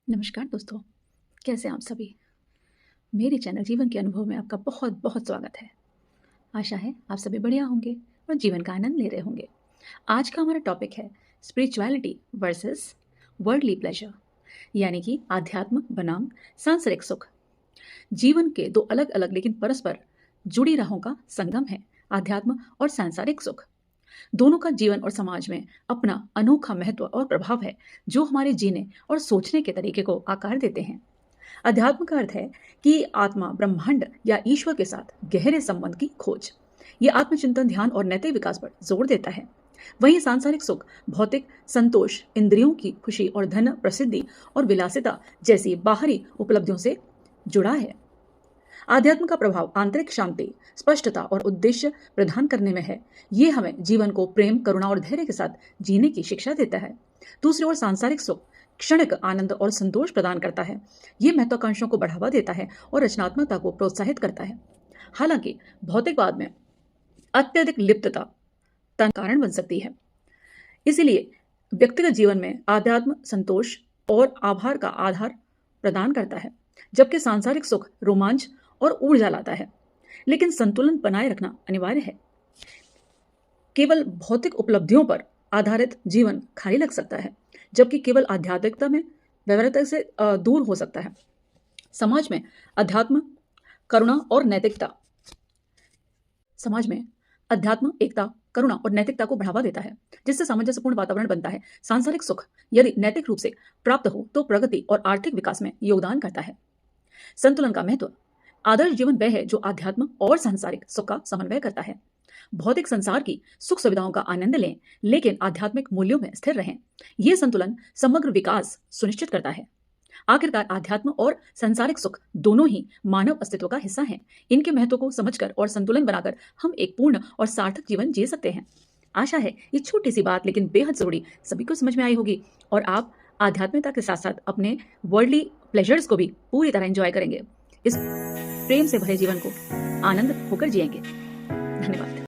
नमस्कार दोस्तों, कैसे हैं आप सभी? मेरे चैनल जीवन के अनुभव में आपका बहुत बहुत स्वागत है। आशा है आप सभी बढ़िया होंगे और जीवन का आनंद ले रहे होंगे। आज का हमारा टॉपिक है स्पिरिचुअलिटी वर्सेस वर्ल्डली प्लेजर, यानी कि आध्यात्म बनाम सांसारिक सुख। जीवन के दो अलग अलग लेकिन परस्पर जुड़ी राहों का संगम है आध्यात्म और सांसारिक सुख। दोनों का जीवन और समाज में अपना अनोखा महत्व और प्रभाव है, जो हमारे जीने और सोचने के तरीके को आकार देते हैं। अध्यात्म का अर्थ है कि आत्मा, ब्रह्मांड या ईश्वर के साथ गहरे संबंध की खोज। ये आत्मचिंतन, ध्यान और नैतिक विकास पर जोर देता है। वहीं सांसारिक सुख भौतिक संतोष, इंद्रियों की खुशी और धन, प्रसिद्धि और विलासिता जैसी बाहरी उपलब्धियों से जुड़ा है। आध्यात्म का प्रभाव आंतरिक शांति, स्पष्टता और उद्देश्य प्रदान करने में है। ये हमें जीवन को प्रेम, करुणा और धैर्य के साथ जीने की शिक्षा देता है। दूसरी ओर सांसारिक सुख क्षणिक आनंद और संतोष प्रदान करता है। ये महत्वाकांक्षाओं को बढ़ावा देता है और रचनात्मकता को प्रोत्साहित करता है। हालांकि भौतिकवाद में अत्यधिक लिप्तता तनाव का कारण बन सकती है। इसीलिए व्यक्तिगत जीवन में आध्यात्म संतोष और आभार का आधार प्रदान करता है, जबकि सांसारिक सुख रोमांच और ऊर्जा लाता है। लेकिन संतुलन बनाए रखना अनिवार्य है। केवल भौतिक उपलब्धियों पर आधारित जीवन खाली लग सकता है, जबकि केवल आध्यात्मिकता में व्यवहारिकता से दूर हो सकता है। समाज में अध्यात्म, करुणा और नैतिकता समाज में अध्यात्म, एकता, करुणा और नैतिकता को बढ़ावा देता है, जिससे सामंजस्यपूर्ण वातावरण बनता है। सांसारिक सुख यदि नैतिक रूप से प्राप्त हो तो प्रगति और आर्थिक विकास में योगदान करता है। संतुलन का महत्व। आदर्श जीवन वह है जो आध्यात्म और सांसारिक सुख का समन्वय करता है। भौतिक संसार की सुख सुविधाओं का आनंद लें, लेकिन आध्यात्मिक मूल्यों में स्थिर रहें। यह संतुलन समग्र विकास सुनिश्चित करता है। आखिरकार आध्यात्म और सांसारिक सुख दोनों ही मानव अस्तित्व का हिस्सा हैं। इनके महत्व को समझकर और संतुलन बनाकर हम एक पूर्ण और सार्थक जीवन जी सकते हैं। आशा है ये छोटी सी बात लेकिन बेहद जरूरी सभी को समझ में आई होगी और आप आध्यात्मिकता के साथ साथ अपने वर्ल्डली प्लेजर्स को भी पूरी तरह एंजॉय करेंगे। इस प्रेम से भरे जीवन को आनंद होकर जिएंगे। धन्यवाद।